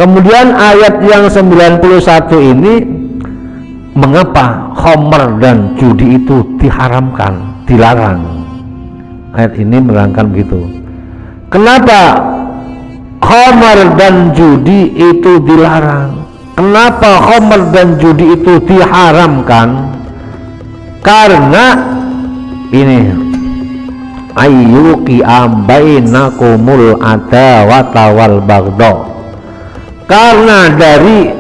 Kemudian ayat yang 91 ini, mengapa khamr dan judi itu diharamkan, dilarang? Ayat ini menerangkan begitu. Kenapa khamr dan judi itu dilarang? Kenapa khamr dan judi itu diharamkan? Karena ini, ayyuki bainakumul adawata wal baghdha. Karena dari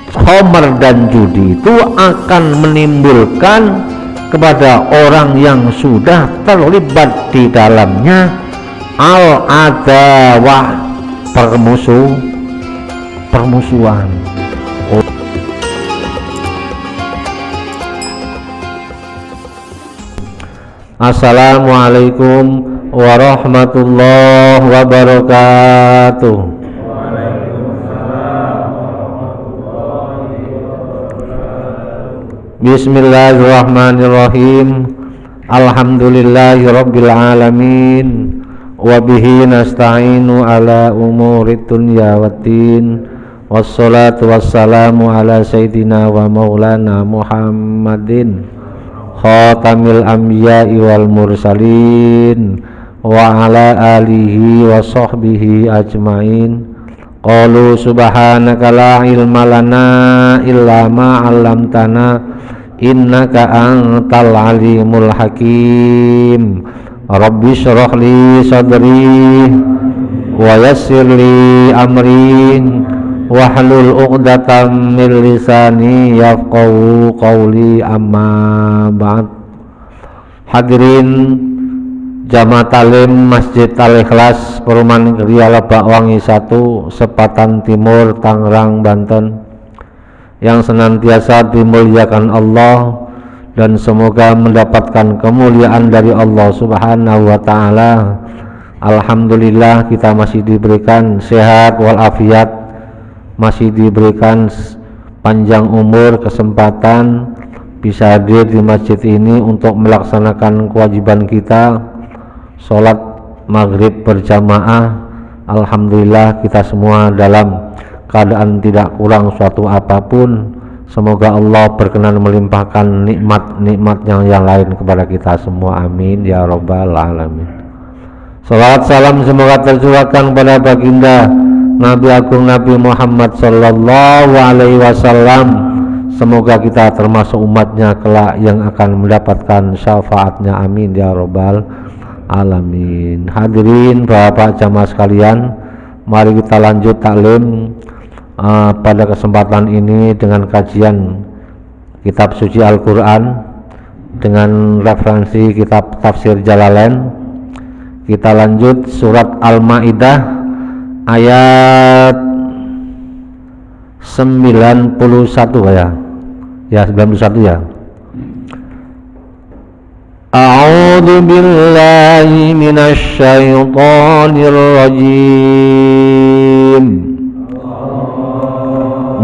khamr dan judi itu akan menimbulkan kepada orang yang sudah terlibat di dalamnya al-adawah, permusuhan. Assalamualaikum warahmatullahi wabarakatuh. Bismillahirrahmanirrahim. Alhamdulillahirabbil alamin. Wa bihi nasta'inu ala umurid dunya waddin. Wassalatu wassalamu ala sayyidina wa maulana Muhammadin khatamil anbiya'i wal mursalin wa ala alihi wa sahbihi ajmain. Qalu subhanaka la ilma lana illa ma 'allamtana innaka antal alimul hakim. Rabbi shrah li sadri wa yassir li amri wahlul 'uqdatam min lisani yafqahu qawli, amma ba'd. Hadirin Jamaah Talim Masjid Al-Ikhlas Perumahan Gria Lebak Wangi 1, Sepatan Timur, Tangerang, Banten, yang senantiasa dimuliakan Allah dan semoga mendapatkan kemuliaan dari Allah Subhanahu wa ta'ala. Alhamdulillah kita masih diberikan sehat walafiat, masih diberikan panjang umur, kesempatan bisa hadir di masjid ini untuk melaksanakan kewajiban kita sholat maghrib berjamaah. Alhamdulillah kita semua dalam keadaan tidak kurang suatu apapun. Semoga Allah berkenan melimpahkan nikmat-nikmat yang lain kepada kita semua, amin ya rabbal alamin. Salawat salam semoga tercurahkan kepada baginda Nabi Agung Nabi Muhammad sallallahu alaihi wasallam. Semoga kita termasuk umatnya kelak yang akan mendapatkan syafaatnya, amin ya rabbal alamin. Hadirin Bapak jamaah sekalian, mari kita lanjut taklim pada kesempatan ini dengan kajian kitab suci Al-Quran dengan referensi kitab tafsir Jalalain. Kita lanjut surat Al-Maidah ayat 91 ya 91 ya. A'udzu billahi minasy syaithanir rajim.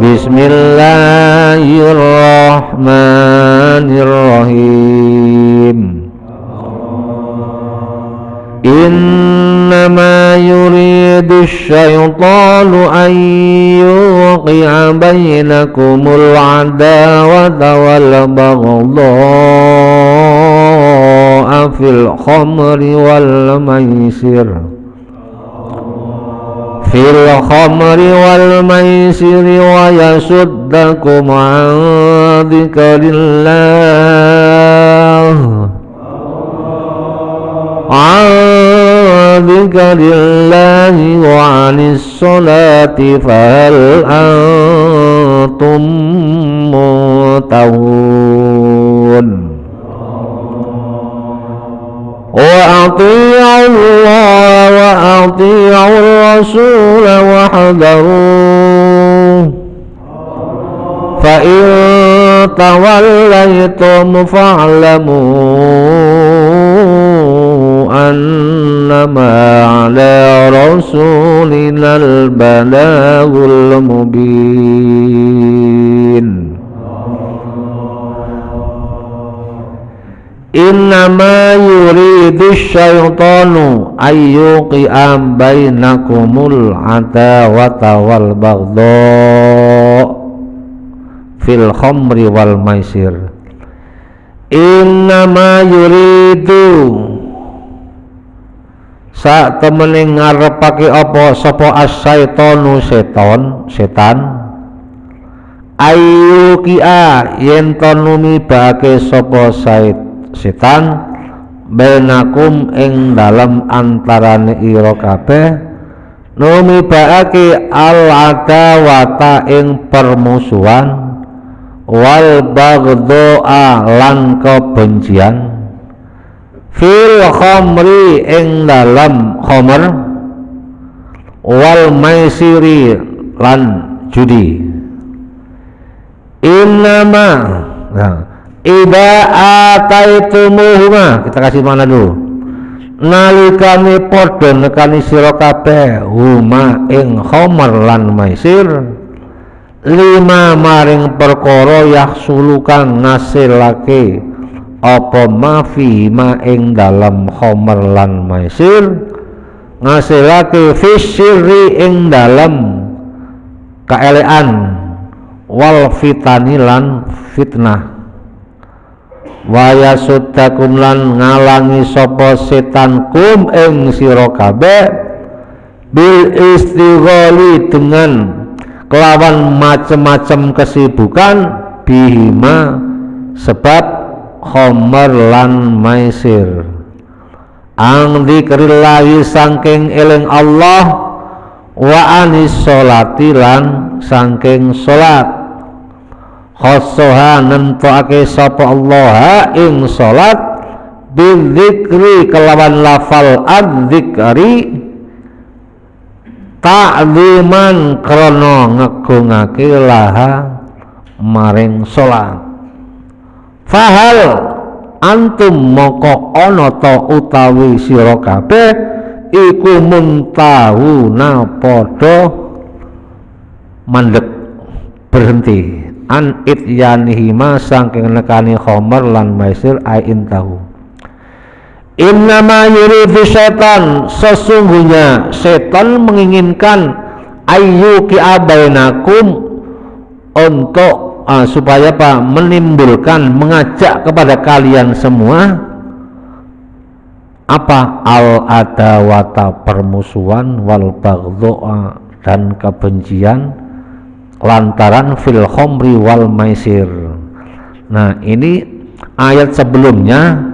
Bismillahirrahmanirrahim. Innama yuridu syaitanu an yuqi'a bainakumul adawata wal baghdha fil khamri wal maisir wa yasuddakum an dzikrillahi wa 'anis sholati fahal antum muntahun. Wa ati'u Allah wa ati'u Rasul wahdharu fa in tawallaytum fa'lamu annama 'ala rasulinal balaghul mubin. Innama yuridu syaitanu ayyuqi'am bainakumul adawata wal baghdha fil khamri wal maisir. Innama yuridu sak temene ngarepake apa sapa as-syaitanu setan ayyuqi'a yen to numibake sapa setan bainakum ing dalam antarane ira kabeh numibake al-adawata ing permusuhan wal baghdha lan kebencian fil khamri ing dalam khamr wal maisiri lan judi. Innama ida ataitumuhuma, kita kasih mana dulu, nalikane padha nekani sira kabeh huma ing khamr lan maisir lima maring perkara yahsulukan ngasilake apa mafi ma ing dalam khamr lan maisir ngasilake fisyri ing dalam kaelean wal fitani lan fitnah wa yasuddakum lan ngalangi sapa setan kum ing sira kabeh bil istighali dengan kelawan macam-macam kesibukan bihima sebab khamr lan maisir ang dzikrillahi saking eling Allah wa anis sholati lan saking salat khossoha nentokake sapa Allah ing salat bidzikri kelawan lafal adzikri ta'ziman krana ngegungake laha maring salat. Fahal antum moko ana ta utawi sira kabeh iku muntahuna padha mandek berhenti an ityanihima saking nekani khamr lan maisir ain tahu. Innama yuridu syaitan, sesungguhnya setan menginginkan ayyuki abainakum untuk supaya apa, menimbulkan, mengajak kepada kalian semua apa al-adawata permusuhan wal baghdha dan kebencian lantaran fil khamri wal maisir. Nah, ini ayat sebelumnya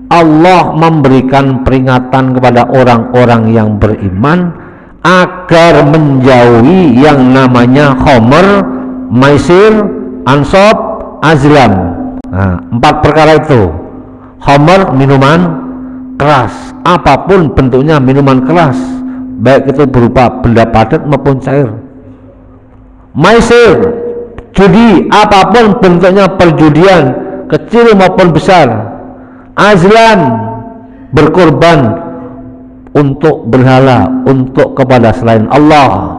Allah memberikan peringatan kepada orang-orang yang beriman agar menjauhi yang namanya khamr, maisir, ansab, azlam. Nah, 4 perkara itu. Khamr, minuman keras, apapun bentuknya minuman keras, baik itu berupa benda padat maupun cair. Maisir, judi, apapun bentuknya perjudian, kecil maupun besar. Azlam, berkorban untuk berhala, untuk kepada selain Allah.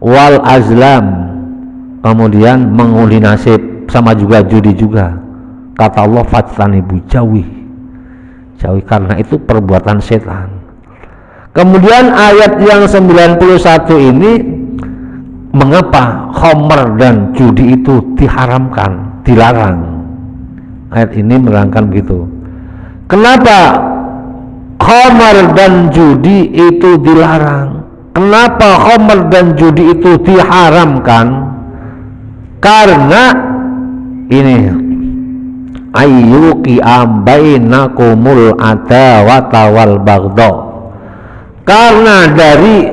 Wal azlam, kemudian mengundi nasib, sama juga judi juga. Kata Allah, fajtanibu, jauhi, karena itu perbuatan setan. Kemudian ayat yang 91 ini, mengapa khamr dan judi itu diharamkan, dilarang? Ayat ini menerangkan begitu. Kenapa khamr dan judi itu dilarang? Kenapa khamr dan judi itu diharamkan? Karena ini ayyuki bainakumul adawata wal baghdha. Karena dari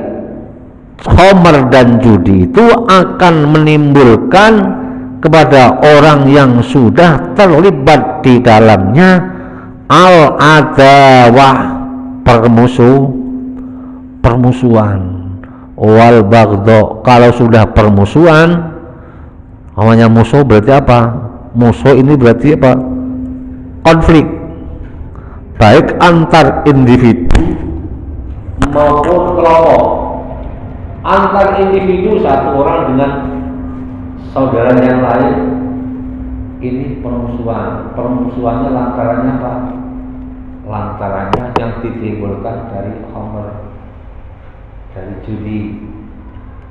khamr dan judi itu akan menimbulkan kepada orang yang sudah terlibat di dalamnya al-adawah, permusuhan, wal baghdha. Kalau sudah permusuhan, namanya musuh berarti apa? Musuh ini berarti apa? Konflik, baik antar individu maupun kelompok. Antar individu, satu orang dengan saudara yang lain ini permusuhannya lantarannya apa? Lantarannya yang ditimbulkan dari khamr, dari judi.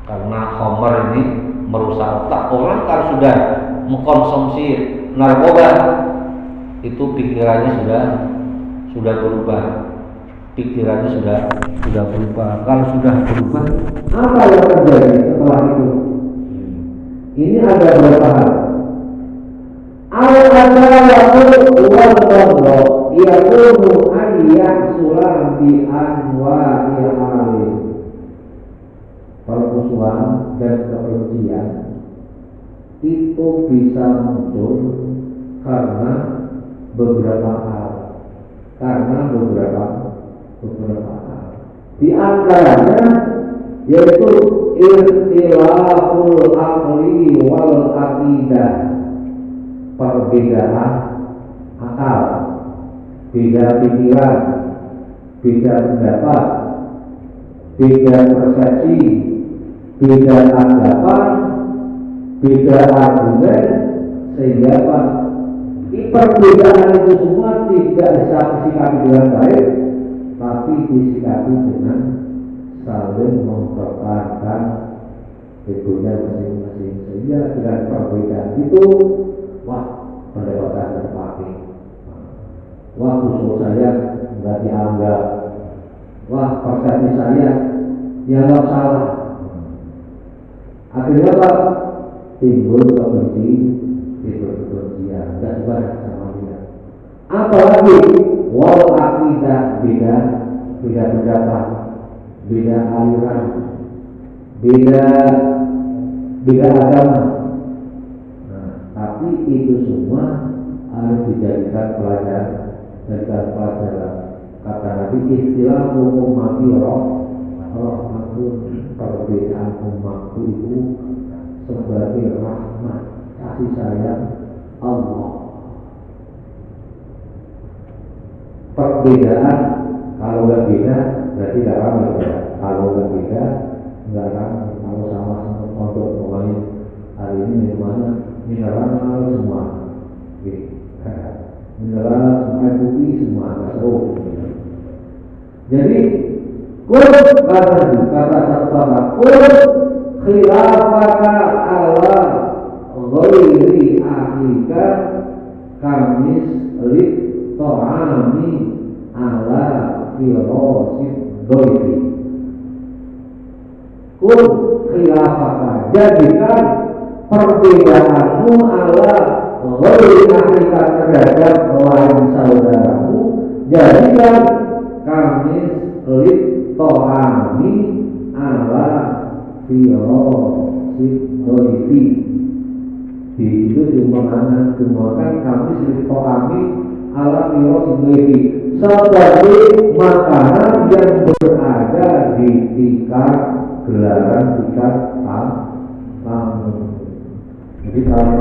Karena khamr ini merusak otak orang. Kalau sudah mengkonsumsi narkoba, itu pikirannya sudah berubah. Pikirannya sudah berubah. Kalau sudah berubah, apa yang terjadi setelah itu? Ini ada beberapa hal. Al-Adalatu wal-Baghdha yakunu ayyan sulam bi anwa'il alim. Permusuhan dan kebencian itu bisa muncul karena beberapa hal. Di antaranya yaitu ikhtilaful aqli wal aqidah, perbedaan akal, beda pikiran, beda pendapat, beda persepsi, beda anggapan, beda argumen, sehingga perbedaan itu semua tidak bisa disikapi dengan baik, tapi disikapi dengan saling mempertahankan egonya masing-masing. Sehingga dengan perbedaan itu, wah, pendapat saya terpakai, wah, usul saya nggak dianggap, wah, persepsi saya dianggap salah. Akhirnya apa? Timbul kebencian, nggak suka sama dia. Apalagi wal akidah, beda pendapat, beda aliran, beda agama. Nah, tapi itu semua harus dijadikan pelajaran. Kata Nabi, istilah ummati rahmatun, perbedaan umatku itu sebagai rahmat, kasih sayang Allah. Perbedaan kalau nggak beda berarti nggak ramai ya. Kalau nggak beda nggak ramai. Kalau sama-sama untuk pemain hari ini minumannya mineral semua, mineral semua putih semua agak seru. Jadi kata satu khilafaka ala ghairi ahlika kamis lid ta'ami ala firosid doifi. Kun khilafaka, jadikan perbedaanmu ala ghairi ahlika terhadap lain saudaramu, jadikan kamis lid ta'ami ala firosid doifi. Di situ diumpamakan kami serta kami ala firosid doifi, sebagai makanan yang berada di tikar gelaran tikar tamu. Jadi kalau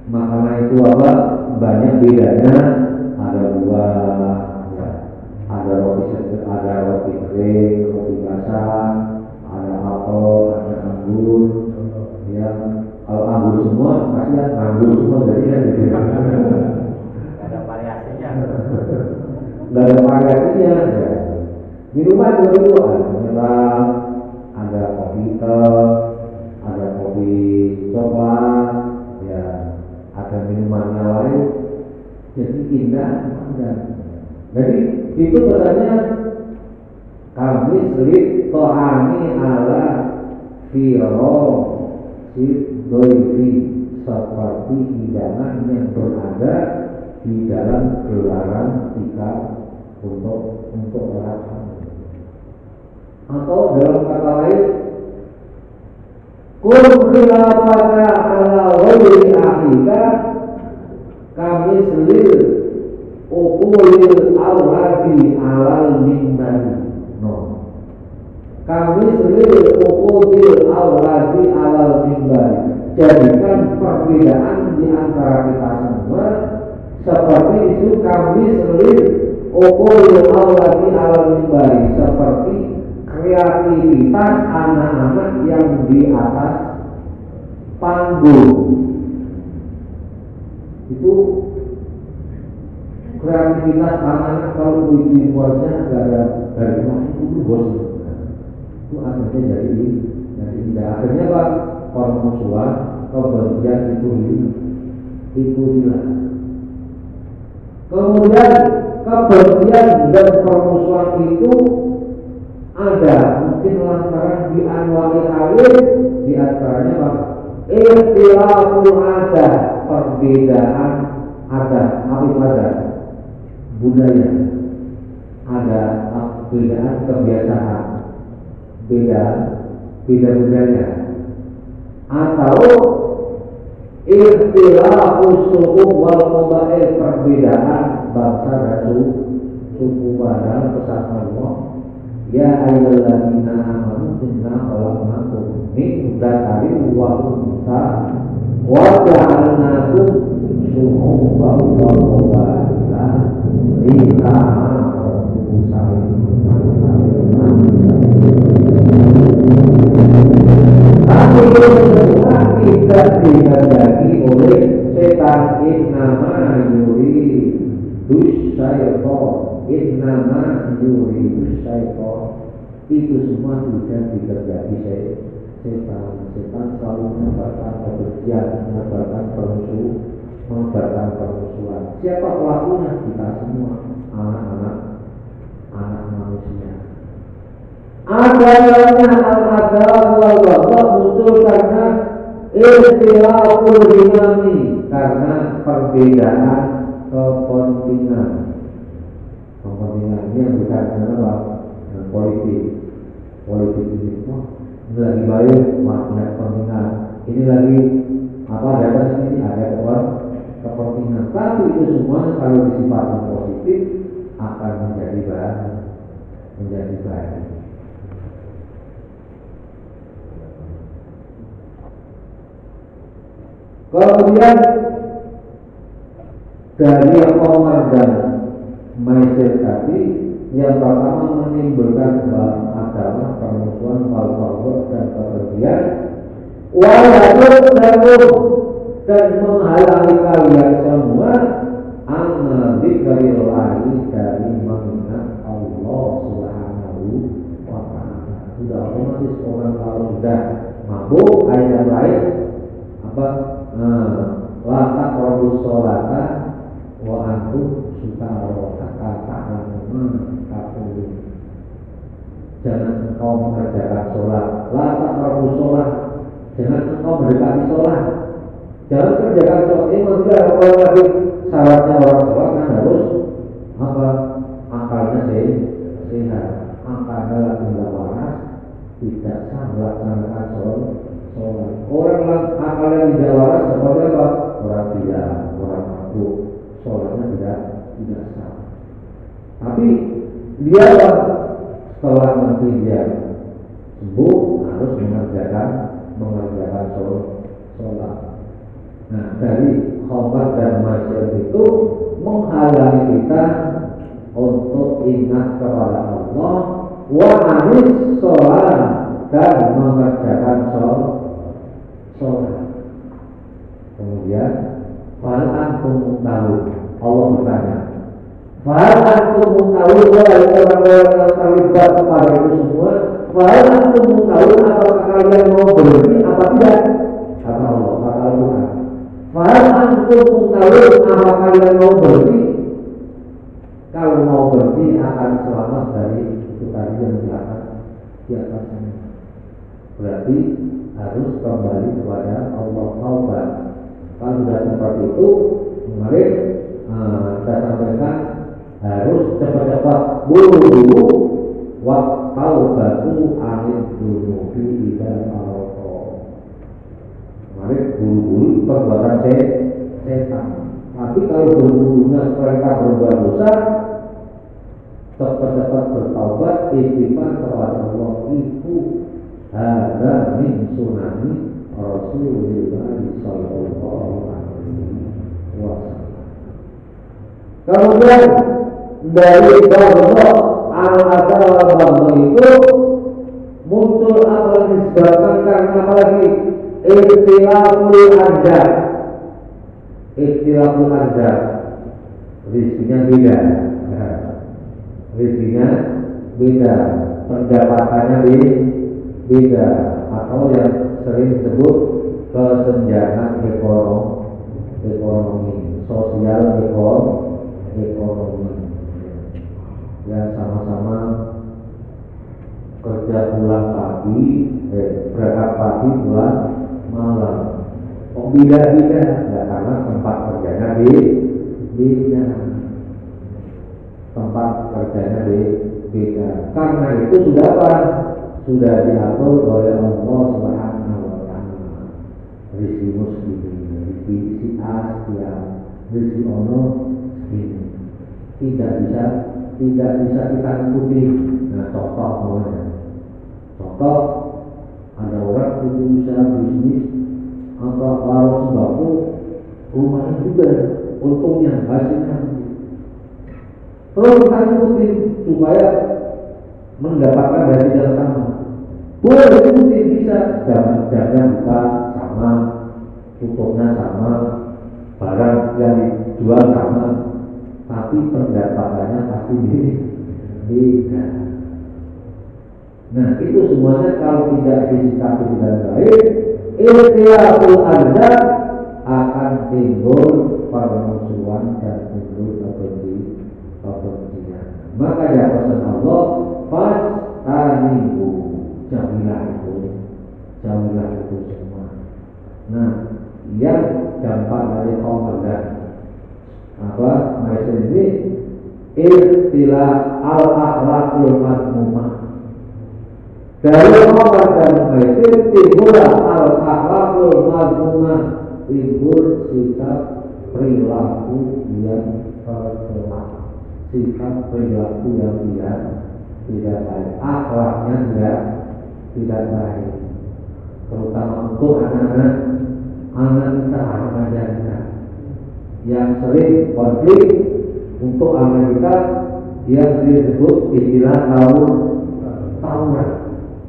makanan itu apa? Banyak bedanya. Ada buah, ada roti kering, roti basah, ada apel, ada anggur. Ya, kalau anggur semua pasti anggur semua jadi gitu. Ada variasinya. Nggak ada variasinya. Ya. Minuman itu ada mineral, ada kopi hitam, ada kopi coklat, ya, ada minuman yang lain. Jadi indah, dan jadi itu pesannya kami selit to'ani ala doifi, seperti hidangan yang berada di dalam gelaran tikar untuk orang. Atau dalam kata lain, kul khilafaka ala ghairi ahlika kami selir ukulil awradi alal mimbari. No, kami selir ukulil awradi alal mimbari. Jadikan perbedaan di antara kita semua seperti itu. Kami selir ukulil awradi alal mimbari, seperti kreativitas anak-anak yang di atas panggung. Itu kreativitas anak-anak kalau bikin wajah nggak ada dari rumah itu bos. Itu akhirnya jadi indah. Akhirnya Pak, permusuhan, kebencian itu hilang. Kemudian kebencian dan permusuhan itu ada mungkin lantaran di anwa'il alim, di antaranya Pak, ikhtilaful adat, perbedaan adat, adat budaya, ada perbedaan kebiasaan, beda budaya, atau ikhtilafus suku wal qabail, perbedaan bangsa dan suku pada pesan Allah. Ya ayyuhalladzina amanu inna khalaqnakum min dzakarin wa untha wa ja'alnakum syu'uban wa qabaila lita'arafu. Tapi semua tidak dikehendaki oleh setan. Innama yuri syaitan, innama yuri syaitan, itu semua sudah dikehendaki setan. Setan selalu menebarkan kebencian, menebarkan permusuhan. Siapa pelakunya? Kita semua, anak manusia. Adanya al-adab wal baghdad muncul karena ikhtilaful himami, karena perbedaan kepentingan ini yang berkaitan dengan politik ini lagi baik makna kepentingan, ini lagi datang sini ada kepentingan, tapi itu semua kalau disifatkan positif akan menjadi baik. Kemudian dari Omar dan Maisir tadi, yang pertama menimbulkan agama, permusuhan, wal-baghdad dan kebencian, dan menghalangi kalian semua dzikrillahi, dari mengingat Allah Subhanahu wa ta'ala. Sudah otomatis orang kalau sudah mabuk, ayat lain lata korus sholata wa antum sukara kata jangan engkau mengerjakan sholat, lata korus sholat, jangan engkau mendekati sholat, jangan kerjakan sholat. Ini maksudnya kalau lagi syaratnya orang sholat kan harus akalnya sehat, akalnya lagi tidak waras, tidak sah melaksanakan sholat. Orang akalnya tidak waras seperti apa? Orang tidak, orang mabuk, sholatnya tidak sah. Tapi dia setelah nanti dia sembuh harus mengerjakan sholat. Nah, dari khobar dan masyarakat itu menghalangi kita untuk ingat kepada Allah, wa anis sholat, dan mengerjakan sholat. Kemudian fal antum tahu, Allah bertanya, fal antum tahu, wahai orang-orang yang terlibat pada itu semua, fal antum tahu, apakah kalian mau berhenti apa tidak? Kata Allah, kata Al-Quran, fal antum tahu, apakah kalian mau berhenti? Kalau mau berhenti akan selamat dari itu tadi yang di atasnya. Berarti harus kembali kepada Allah, taubat. Kalau sudah seperti itu, kemarin saya sampaikan harus cepat-cepat buru-buru taubatu anil dunubi ila maroko. Kemarin buru-buru perbuatan setan. Tapi kalau buru-burunya setelah kita berbuat dosa, cepat-cepat bertaubat, istighfar kepada Allah, itu ada min sunani Rasulullah sallallahu alaihi wasallam. Kemudian dari baghdad al-adab itu muncul apalagi disebabkan karena apalagi ikhtilaful arzak. Ikhtilaful arzak, rizkinya beda. Rizkinya beda, pendapatannya beda, atau yang sering disebut kesenjangan ekonomi, sosial ekonomi. Ya sama-sama kerja pulang pagi, berangkat pagi pulang malam. Kok beda-beda? Ya karena tempat kerjanya beda. Tempat kerjanya beda. Karena itu sudah apa? Sudah diatur oleh Allah Subhanahu wa Ta'ala. Rizkimu segini, rizki si A sekian, rizki ono segini. Tidak bisa kita ikuti. Nah, contoh namanya. Contoh, ada orang itu usaha bisnis apa warung sembako, rumahnya juga untungnya hasilnya. Terus kita ikutin supaya mendapatkan hasil yang sama. Boleh ikutin, bisa, jamnya buka sama, tutupnya sama, barang yang dijual sama, tapi pendapatannya pasti beda. Nah, itu semuanya kalau tidak disikapi dengan baik, ikhtilaful arzak akan timbul permusuhan dan timbul kebencian. Maka ya pesan Allah, fastanibu, jauhilah itu semua. Nah, yang dampak dari komandan Maisir ini ikhtilaf al-akhlaqul madmumah. Dari komandan dan Maisir timbullah al-akhlaqul madmumah, timbul sikap perilaku yang tercela, sikap perilaku yang tidak baik, akhlaknya tidak baik, terutama untuk anak kita, remaja kita yang sering konflik, untuk anak kita yang sering disebut istilah tawuran,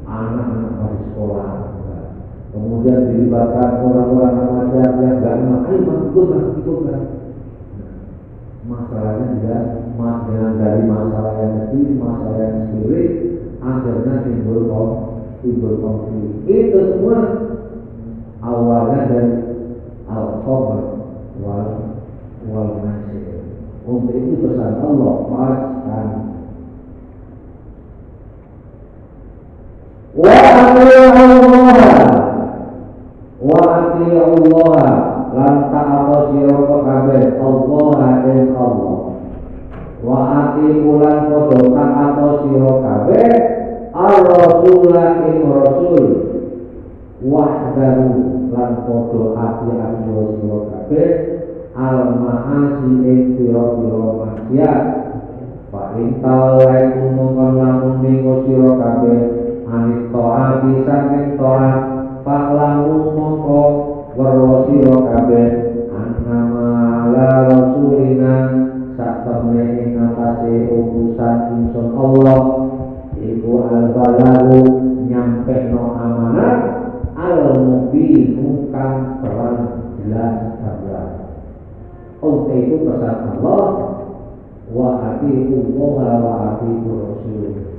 anak-anak masih sekolah, kemudian dilibatkan orang-orang remaja yang gak ikut. Masalahnya juga dengan dari masalah yang kecil, masalah yang sepele, akhirnya timbul konflik. Itu semua awalnya dari al-khamr wal maisir. Untuk itu pesan Allah, paskan wa ati'ullah lan ta'ata sira kabeh Allah ing Allah. Wa ati'ulan padha ta'ata sira kabeh ar-rasul ing rasul. Wahdahu lan padha ati-ati sira kabeh al-ma'asi ing pira-pira maksiat. Fa intalaikum mongkon lamun minggu sira kabeh anit ta'ati saking ta'at, faklamu mongko weruh sira kabeh annama ala rasulina satemene ing atase utusan ingsun Allah iku al-balagu nyampekno amanat al-mubin kang terang jelas kabeh. Untuk itu pesan Allah, wa atiiullah wa atiiur rasul.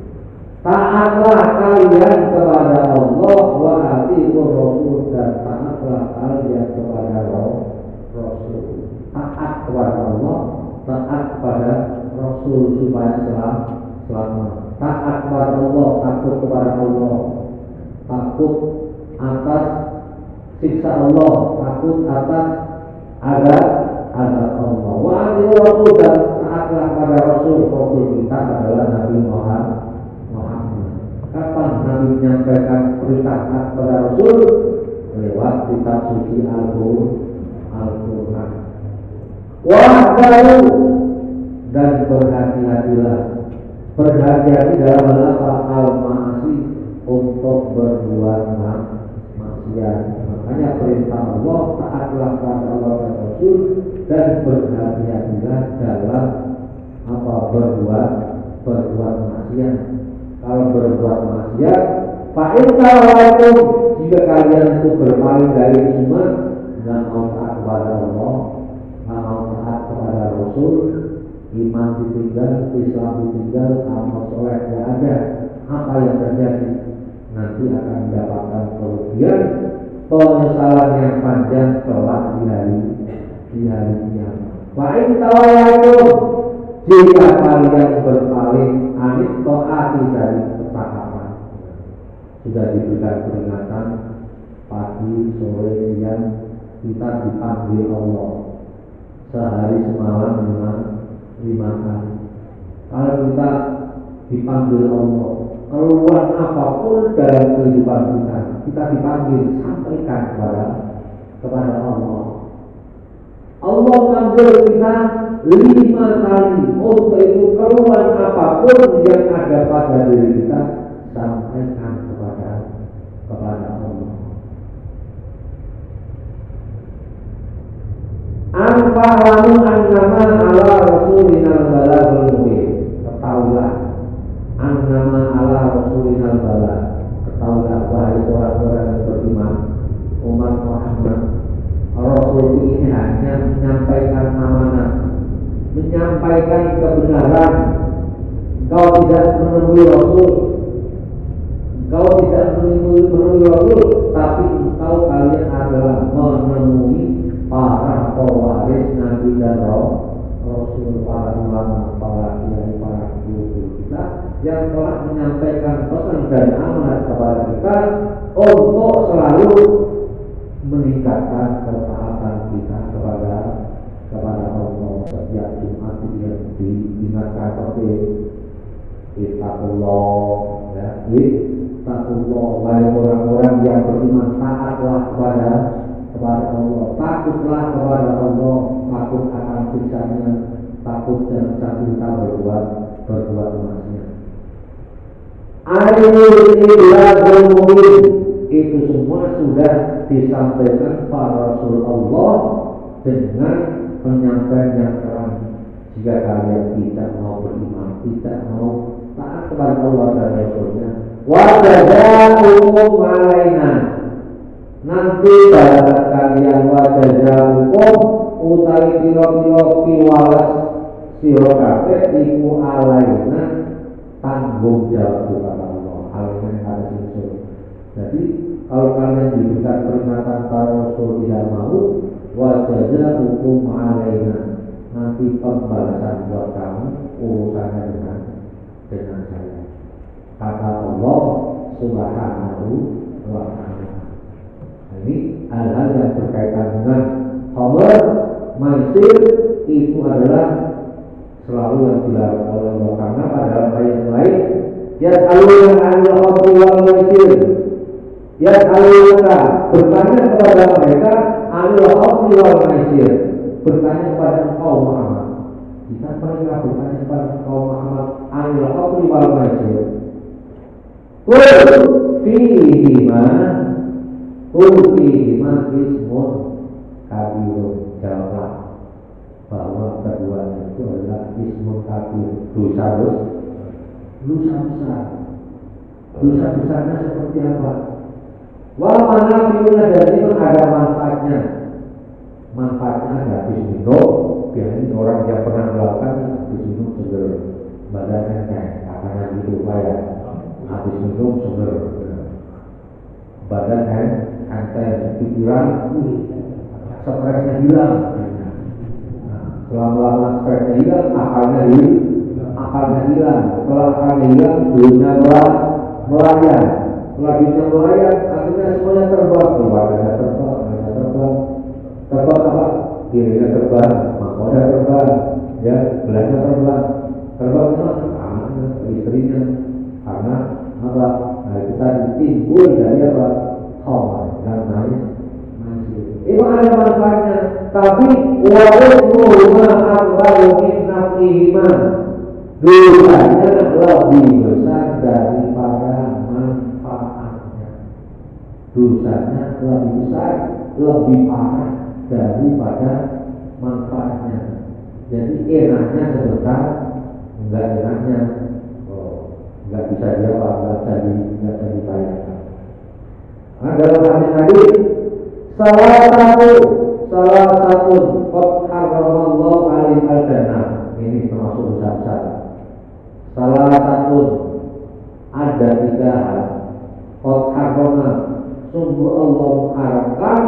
Taatlah kalian kepada Allah, wa atiiur rasul, dan taatlah kalian kepada Rasul. Taat kepada Allah, taat kepada Rasul supaya selamat. Taat kepada Allah, takut kepada Allah, takut atas siksa Allah, takut atas azab Allah. Wa atiiur rasul, dan taatlah kepada Rasul. Rasul kita adalah Nabi Muhammad. Kapan Nabi menyampaikan perintah kepada Rasul? Lewat kitab suci Al-Quran. Wahdahu, dan berhati-hatilah. Berhati-hati dalam hal apa? Al-ma'asi, untuk berbuat maksiat. Makanya perintah Allah, taatlah kepada Allah dan Rasul, dan berhati-hatilah dalam apa? Berbuat maksiat. Kalau berbuat maksiat, fa'intalaikum, jika kalian itu berpaling dari semua, nggak mau taat kepada Allah, nggak mau taat kepada Rasul, iman ditinggal, Islam ditinggal, amal soleh nggak ada, apa yang terjadi? Nanti akan mendapatkan kerugian, penyesalan yang panjang kelak di hari kiamat. Wa in tawallaytum, jika kalian berpaling anit taati dari ketaatan, sudah diberikan peringatan pagi, sore, siang, kita dipanggil Allah sehari semalam memang 5 kali. Kalau kita dipanggil Allah, keluar apapun dalam kehidupan kita dipanggil, sampaikan kepada Allah. Allah panggil kita 5 kali. Untuk itu keluar apapun yang ada pada diri kita, sampaikan kepada Allah. Anfa'lamu annama ala rasulina balagul mubin. Ketahuilah annama ala rasulina balagh. Ketahuilah wahai orang-orang yang beriman, umat Muhammad, Rasul ini hanya menyampaikan amanah, menyampaikan kebenaran. Engkau tidak menemui Rasul, tapi kalian adalah menemui para pewaris Nabi dan Rasul, para ulama, para kiai, para guru kita yang telah menyampaikan pesan dan amanat kepada kita untuk selalu meningkatkan ketaatan kita kepada Allah. Setiap Jumat yang diingatkan seperti ittaqullah, ya, ittaqullah, wahai orang-orang yang beriman, taatlah kepada Allah, takutlah kepada Allah, takut akan siksanya, takut jangan sampai kita berbuat maksiat. Itu semua sudah disampaikan para Rasul Allah dengan penyampaian yang terang. Jika kalian tidak mau beriman, tidak mau taat kepada Allah dan Rasulnya, wajadakum alaina, nanti balasan kalian wajadakum utawi piro-piro piwalas sira kabeh iku alaina, tanggung jawab kepada Allah. Alaina harus unsur. Jadi kalau kalian diberikan peringatan para Rasul tidak mau, wajadakum alaina, nanti pembalasan buat kamu urusannya dengan saya, kata Allah Subhanahu wa ta'ala. Ini hal-hal yang berkaitan dengan khamr, maisir, itu adalah selalu yang dilarang oleh Allah, karena pada ayat lain yas'aluna 'anil khamri wal maisir, yas'aluna, bertanya kepada mereka 'anil khamri wal maisir, bertanya kepada engkau Muhammad. Jika mereka bertanya kepada engkau Muhammad 'anil khamri wal maisir, qul fihima ismun kabirun, jawablah bahwa keduanya itu adalah ismun kabir, dosa besar. Dosa besarnya seperti apa? Wal manafi'una, dan itu ada manfaatnya. Manfaatnya ada habis minum. Biasanya orang yang pernah melakukan habis minum seger, badannya kayak katanya gitu, ya. Habis minum seger, badan enteng, pikiran, stresnya hilang. Selama stresnya hilang, akalnya hilang. Setelah akalnya hilang, dunia melayang. Setelah dunia melayang, akhirnya semuanya terbang. Keluarganya terbang, apa? Kirinya terbang, mahkota terbang, ya, belanja terbang anaknya, istrinya. Karena apa? Nah, kita timbul dari apa? Khamr dan maisir. Itu ada manfaatnya, tapi wa'udhuhuma akbaru min nafihima, dosanya lebih besar daripada manfaatnya. Dosanya lebih besar, lebih parah daripada manfaatnya. Jadi enaknya sebentar, enggak enaknya enggak bisa jawab, enggak bisa dibayangkan. dalam hadis tadi salah satu qad haramallahu alaihi al-jannah. Ini termasuk dosa besar. Salah satu ada 3 hal qad harama sungguh Allah mengharamkan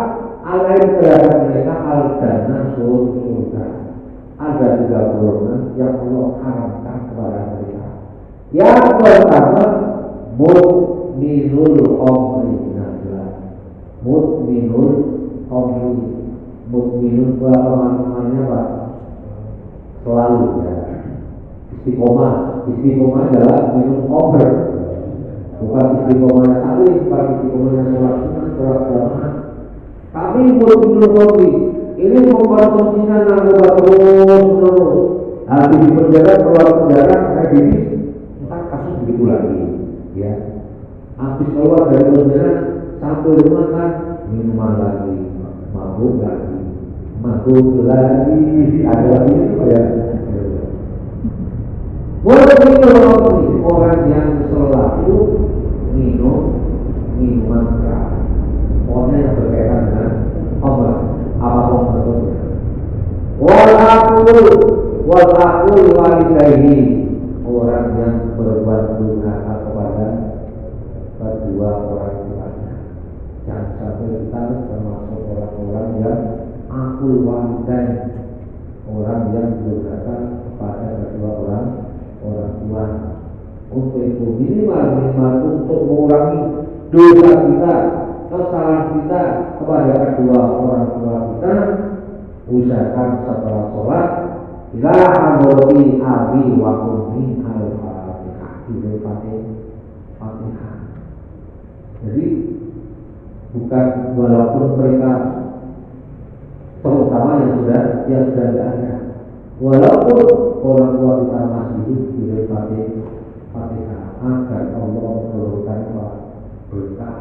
alaihi terhadap mereka al-jannah surga. Ada 3 golongan yang Allah haramkan kepada mereka. Yang pertama mudminul khamri. Mudminul khamri. Mudminul maknanya apa? Selalu ya. Istiqomah adalah minum khamr. Bukan istiqomahnya taklim, bukan istiqomahnya sholat sunnah, sholat jamaah. Tapi mudminul khamri ini mengkonsumsinya narkoba terus. Habis di penjara, keluar penjara, kayak gini, entah kasus begitu lagi, ya. Habis keluar dari penjara, sampai rumah kan minuman lagi, mabuk lagi, ada lagi itu ya. Walaupun orang yang selalu minum minuman keras, pokoknya yang berkaitan dengan obat, apapun bentuknya. Walakul walidayhi, orang yang berbuat durhaka kepada kedua orang tuanya. Jangan sampai kita termasuk orang-orang yang akul walidain, orang yang durhaka kepada kedua orang tua. Untuk itu minimal untuk mengurangi dosa kita, kesalahan kita kepada kedua orang tua kita, usahakan setelah sholat ila hadrati abi wa ummi al-fatihah, Fatihah. Jadi bukan walaupun mereka terutama yang sudah tidak ada, walaupun orang tua kita masih hidup di Fatihah, agar Allah menurunkan berkah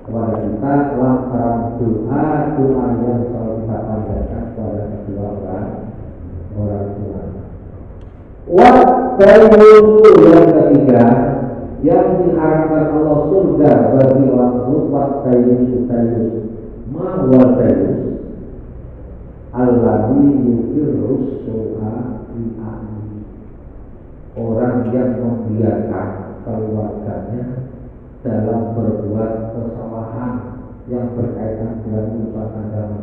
kepada kita lantaran doa yang selalu kita panjatkan kepada kedua orang tua. Wattayusu yang ketiga yang diharapkan Allah surga bagi orang tersebut. Wattayusu ma wattayus alladzi yukirrus su'a fi ahli, orang yang membiarkan keluarganya dalam berbuat kesalahan yang berkaitan dengan urusan agama.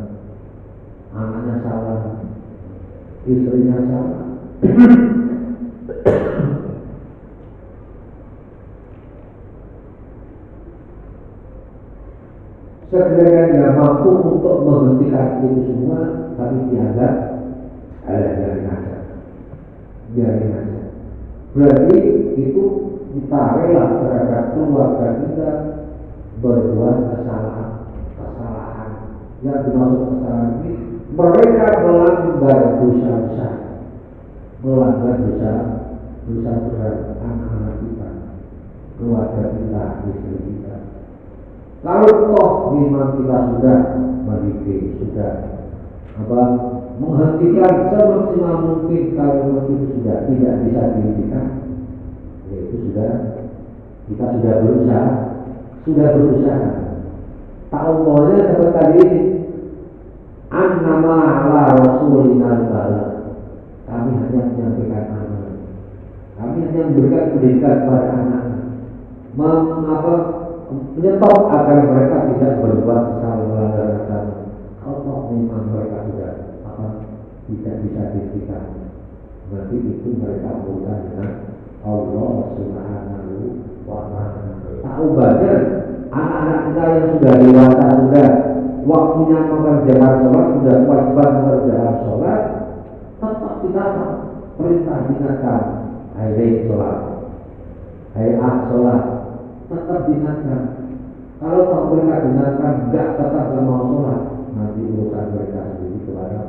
Anaknya salah, istrinya salah, sekiranya dia mampu untuk menghentikan itu semua, tapi dianggap biarin aja. Berarti itu kita rela terhadap keluarga kita berbuat kesalahan. Yang dimaksud kesalahan ini, mereka melanggar dosa besar, melanggar dosa berat anak-anak kita, keluarga kita, istri kita. Kalau toh memang kita sudah mendidik, sudah menghentikan semaksimal mungkin, kalau itu sudah tidak bisa dihentikan, yaitu kita sudah berusaha. Ta'awwalnya seperti tadi ini, annama ala rasulina al-bala, kami hanya menyampaikan amanah, kami hanya memberikan pendidikan kepada anak, menyetop agar mereka tidak berbuat kesalahan melanggar agama. Kalau memang mereka sudah tidak bisa dihentikan, berarti itu mereka berusaha dengan Allah Subhanahu wa ta'ala. Tahu banyak anak-anak kita yang sudah dewasa, sudah waktunya mengerjakan sholat, sudah kewajiban mengerjakan sholat, tetap kita perintah ingatkan, hai sholat, tetap diingatkan. Kalau tak mereka diingatkan, tetap mau sholat, nanti urusan mereka sendiri kepada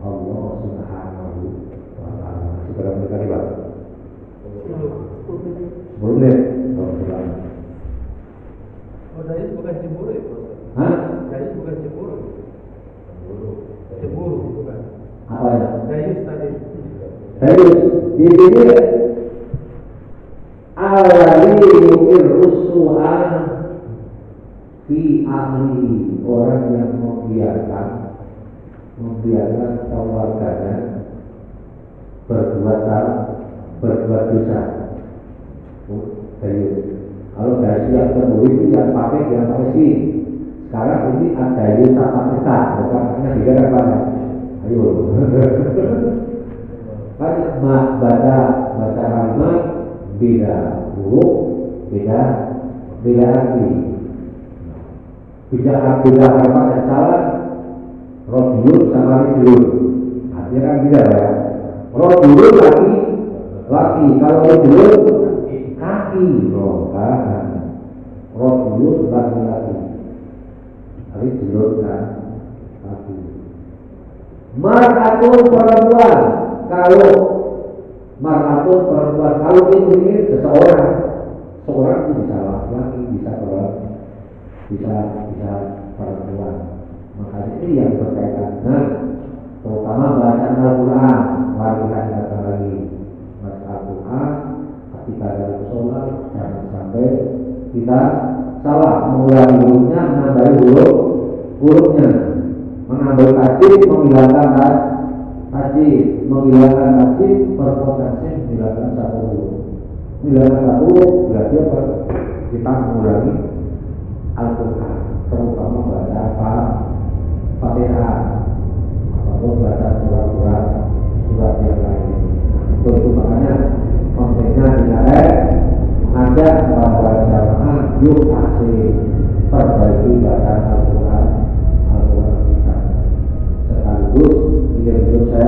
Allah Subhanahu wa ta'ala. Segera mereka di bawah. Boleh. Dayus bukan cemburu ya, Bos? Hah? Dayus bukan cemburu. Cemburu bukan. Apa ya? Dayus tadi. Dayus di sini alladzi yukir rusu'an fi ahli orang yang membiarkan keluarganya berbuat dosa. Kalau dari yang terdahulu itu yang pakai si. Sekarang ini ada yang pakai sa, bukannya beda apa? Ayo. Banyak baca kalimat beda huruf, beda arti. Beda kalimat yang salah. Rojul sama rijul, artinya kan beda ya. Rojul laki, kalau rijul kaki, kan. Rojul laki-laki, rijul kan kaki. Mar'atun perempuan, kalau ini seseorang itu bisa laki-laki, bisa perempuan. Makanya ini yang berkaitan dengan terutama bacaan Al-Quran. Mari kita lagi baca Al-Quran ketika dalam sholat, jangan sampai kita salah mengulangi hurufnya, menambahi hurufnya, menambah tajwid, menghilangkan tajwid, berpotensi menghilangkan satu huruf. Menghilangkan satu huruf berarti kita mengulangi Al-Quran, terutama baca Fatihah ataupun baca surat yang lain. Itu makanya pentingnya tidak mengajak para jamaah yuk asik perbaiki bacaan Al-Quran kita. Sekaligus ingin saya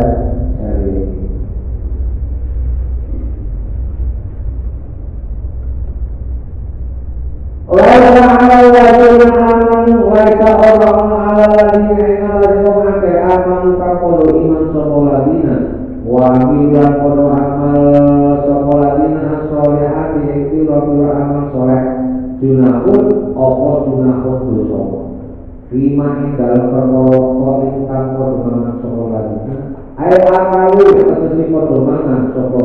share. Laisa 'alal ladzina amanu laisa orang 'alal ladzina amanu kapolo iman sapa ladina wa amilan podo amal sapa ladina sholihati iki lho amal sholeh junahun dosa lima ing dalem perkara ingkang podo mangan sapa ladina ae akalu tegese podo mangan sapa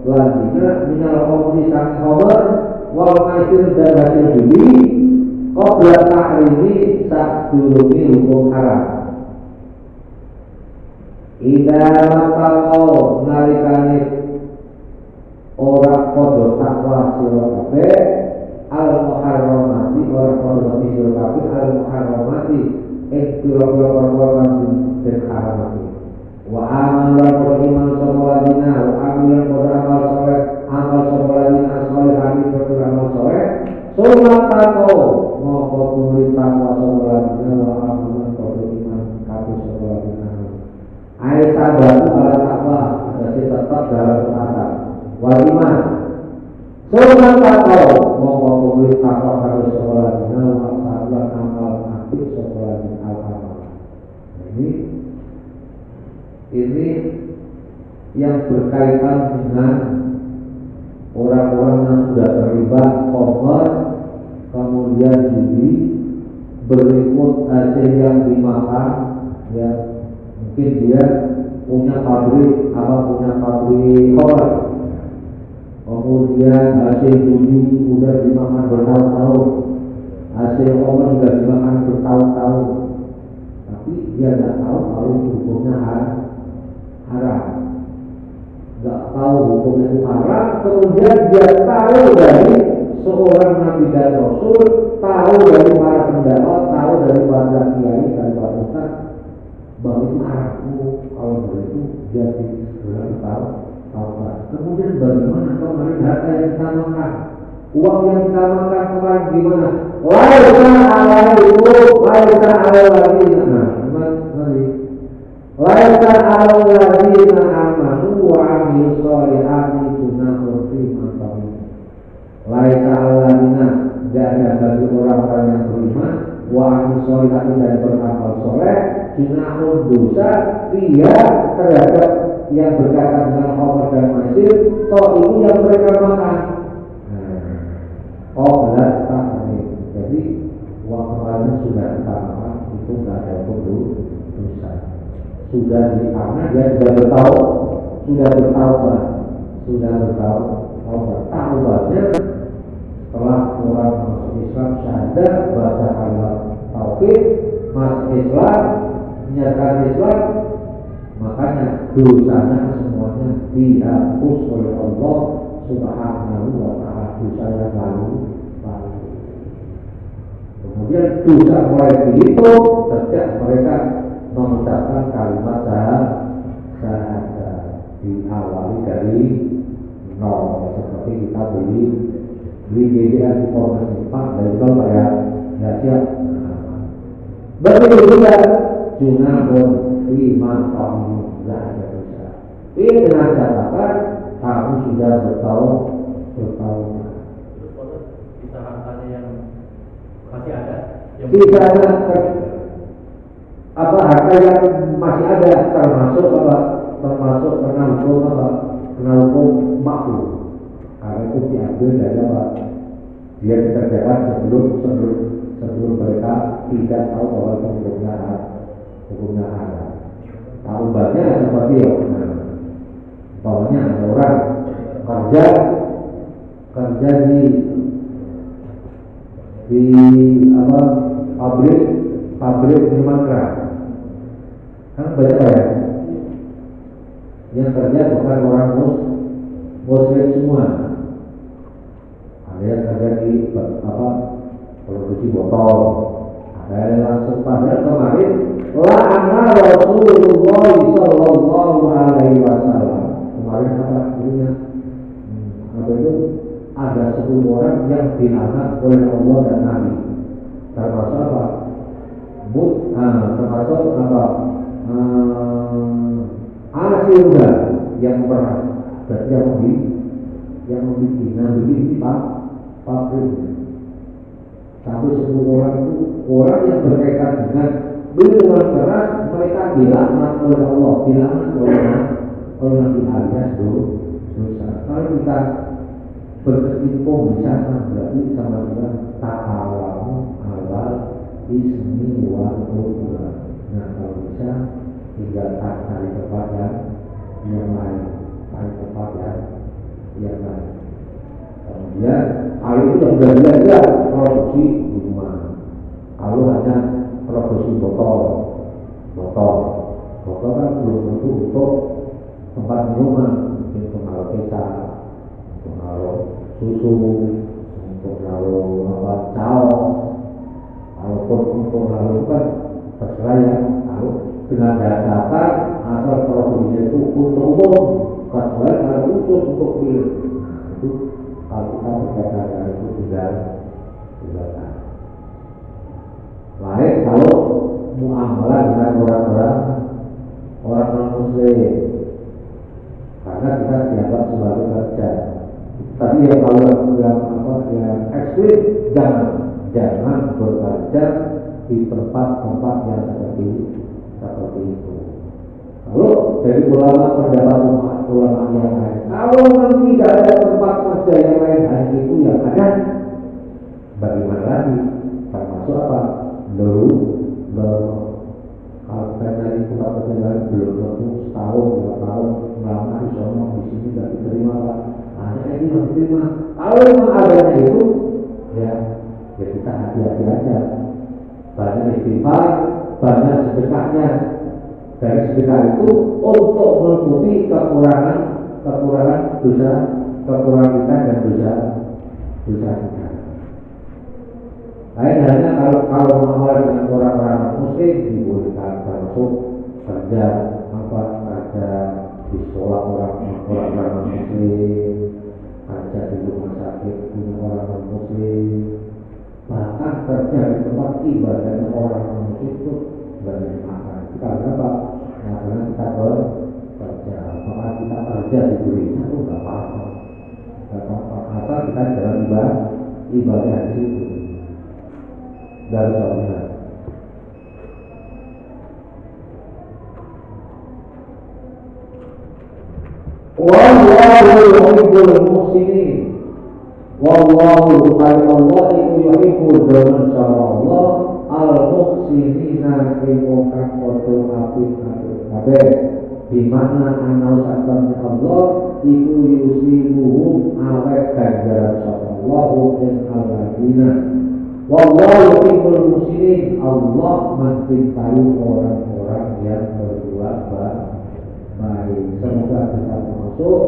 ladina minal khamri sang khamr wal maisir dan hasil judi qabla tahrimi sadurunge hukum haram. Ida makau nalikane ora padha takwa sira kabeh al muharramati ora padha sira kabeh al muharramati pira-pira perkara den haramati. Wa amalan iman sapa ladina wa amalan amal saleh amal sapa ladina saleh hati beramal saleh sunat takwa moko tumri takwa sapa ladina wa amalan iman kabeh sapa ladina Aisyah baru ala takwa masih tetap dalam ketaatan wal iman sunat takwa moko tumri takwa kabeh sapa ladina wa amalan amal kabeh sapa ladina al-amal. Ini yang berkaitan dengan orang-orang yang sudah terlibat khamr, kemudian judi, berikut hasil yang dimakan, ya mungkin dia punya pabrik khamr, kemudian hasil judi sudah dimakan bertahun-tahun, hasil khamr sudah dimakan bertahun-tahun, tapi dia tidak tahu kalau itu hukumnya haram, nggak tahu hukum itu haram, kemudian dia tahu dari seorang nabi dan rasul, tahu dari para pendapat, tahu dari para kiai dan para ustaz bahwa itu haram. Kalau begitu dia segera tahu. Kemudian bagaimana kemarin harta yang kita makan, uang yang kita makan kemarin gimana? Laisa ala ladina. Laisa ala ladina amanu wa amilus sholihati junahun fima tamu. Laisa ala ladina, tidak ada bagi orang-orang yang beriman wa amilus sholihati dan beramal soleh junahun dosa dia terhadap yang berkaitan dengan khamr dan maisir toh itu yang mereka makan. Jadi uang kemarin sudah kita makan itu tidak ada dosa. Sudah karena dia sudah bertaubat. Taubatnya setelah orang masuk Islam syahadat baca tauhid, masuk Islam, menyatakan Islam, makanya dosanya semuanya dihapus oleh Allah Subhanahu wa Ta'ala, dosa yang lalu. Kemudian dosa mulai dihitung sejak mereka mengucapkan kalimat syahadat, diawali dari nol, seperti kita beli BBM informasi Pak dari Bapak ya siap. Begitu juga junahun lima tahun tidak ada dosa. Ini dengan catatan kamu sudah bertahun. Bisa hartanya yang masih ada, Tidak ada apa harta yang masih ada, termasuk apa? Termasuk kena hukum makruh. Karena itu diambil dari apa? Dia dikerjakan sebelum mereka tidak tahu bahwa itu hukumnya haram. Tahu banyak seperti bahwanya ada orang kerja di apa pabrik minuman keras, kan banyak ya yang kerja bukan orang muslim semua. Ada yang kerja di produksi botol, ada yang langsung padahal kemarin la'ana Rasulullah sallallahu alaihi wasallam. Kemarin apa artinya? Itu ada 10 orang yang dilaknat oleh Allah dan Nabi. Termasuk apa? Termasuk apa? Asyura yang pernah berarti yang membuat ini pabrik. Sampai 10 orang itu orang yang berkaitan dengan minuman keras, mereka dilaknat oleh Allah, dilaknat oleh Nabi alias dosa. Kalau kita berkecimpung di sana berarti sama juga ta'awamu awal ismi wa udwan. Nah kalau bisa tinggal cari tempat yang lain, cari tempat yang lain. Kemudian kalau itu sudah jelas produksi minuman. Kalau hanya produksi botol kan belum tentu untuk tempat minuman, mungkin pengaruh kecap, pengaruh susu, untuk pengaruh caos, ataupun untuk pengaruh kan terserah ya. Kalau dengan dasar asal produksinya itu untuk umum, kecuali kalau khusus untuk pil, itu kalau kita berkaitan dengan itu tinggal. Lain kalau muamalah dengan orang non muslim, karena kita dianggap sebagai kerja. Tapi ya kalau yang ekstrim jangan bekerja di tempat-tempat yang seperti itu. Kalau dari pendapat ulama yang lain, kalau memang tidak ada tempat kerja yang lain hanya itu yang ada, bagaimana lagi? Termasuk apa? Kalau kita dari tempat kerja lain belum tentu setahun 2 tahun melamar di sana, di sini tidak diterima Pak. Hanya ini yang diterima. Kalau memang adanya itu, ya kita hati-hati aja. Banyak istighfar, banyak sedekahnya. Dari sedekah itu untuk menutupi kekurangan dosa, kekurangan kita dan dosa kita. Lain halnya kalau mengamal dengan orang-orang muslim dibolehkan, termasuk kerja di sekolah orang-orang muslim, kerja di rumah sakit punya orang muslim, bahkan kerja di tempat ibadah orang muslim itu banyak makan. Karena apa? Karena kita bekerja, maka kita kerja di gereja itu nggak apa-apa. Asal kita jalan ibadah di situ. Dari soalnya. Wallahu yuhibbul muhsinin. Wallahu Allah itu yuhibbul dengan Allah al-muhsinina ilmukan kodoh kabeh. Di mana anau sabarnya Allah itu yusibuhum awet ganjaran sallallahu in al-ladina. Wallahu yuhibbul muhsinin. Allah mencintai orang-orang yang berbuat baik. Semoga kita termasuk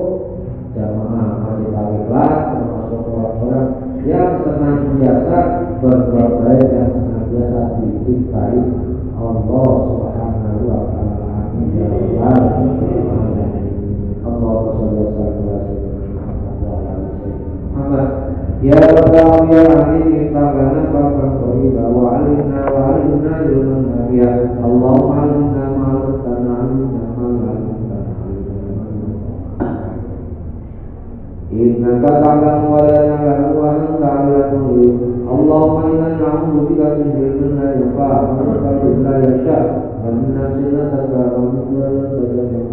jamaah masjid Al-Ikhlas, termasuk orang-orang yang senantiasa berbuat baik dan senantiasa dicintai Allah Subhanahu wa Ta'ala. Amin ya rabbal alamin. Allahumma shalli wa sallim ala sayyidina Muhammad. Ya Rabbal ya Alim Ta'ala Bapak Qoriba wa alimna ilman nafi'a. Allahumma alimna ma'alutana alimna ma'alutana innaka ta'lamu wa la na'lamu wa anta 'alamul ghuyub. Allahumma inna na'udzu bika min ilmin la yanfa' wa min qalbin la yakhsha wa min nafsin la tasba' wa min qalbin la yahzan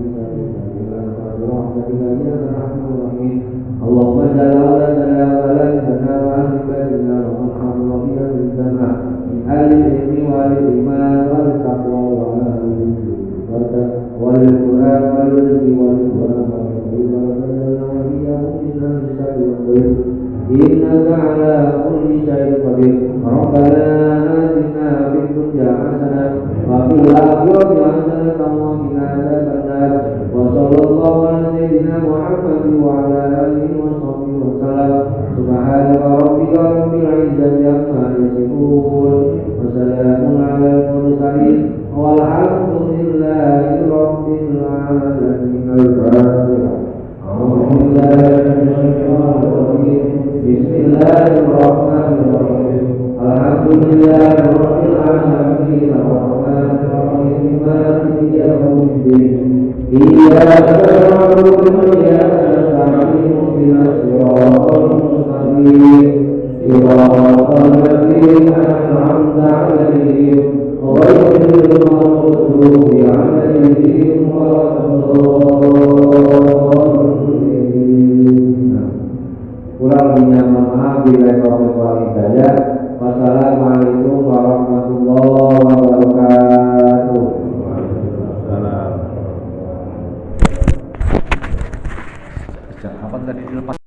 illa anta rahmatika ya arhamar rahimin. Allahumma jalla wa jalla wa la ilaha wa anta inna rahmatur rahim inna min al-ilmi wal iman wal taqwa wa al-ibadah wal qur'an wal rizqi wal ibadah innaka ala kulli syai'in qadir. Rabbana atina fid dunya hasanah wa fil akhirati hasanah wa qina adzabannar. Wa sallallahu ala sayyidina Muhammad wa ala alihi wa sahbihi wa sallam. Subhana rabbika rabbil izzati amma yasifun wa salamun ala al-mursalin walhamdulillahi rabbil alamin. Bismillahirrahmanirrahim. Alhamdulillahirabbil alamin. Arrahmanir rahim. Maliki yaumiddin. Iyyaka na'budu wa iyyaka nasta'in. Ihdinas siratal mustaqim. Siratal ladzina an'amta 'alaihim ghairil maghdubi 'alaihim kurang minta maaf bila taufiq wal hidayah. Wassalamualaikum warahmatullahi wabarakatuh. Apa tadi dilepas?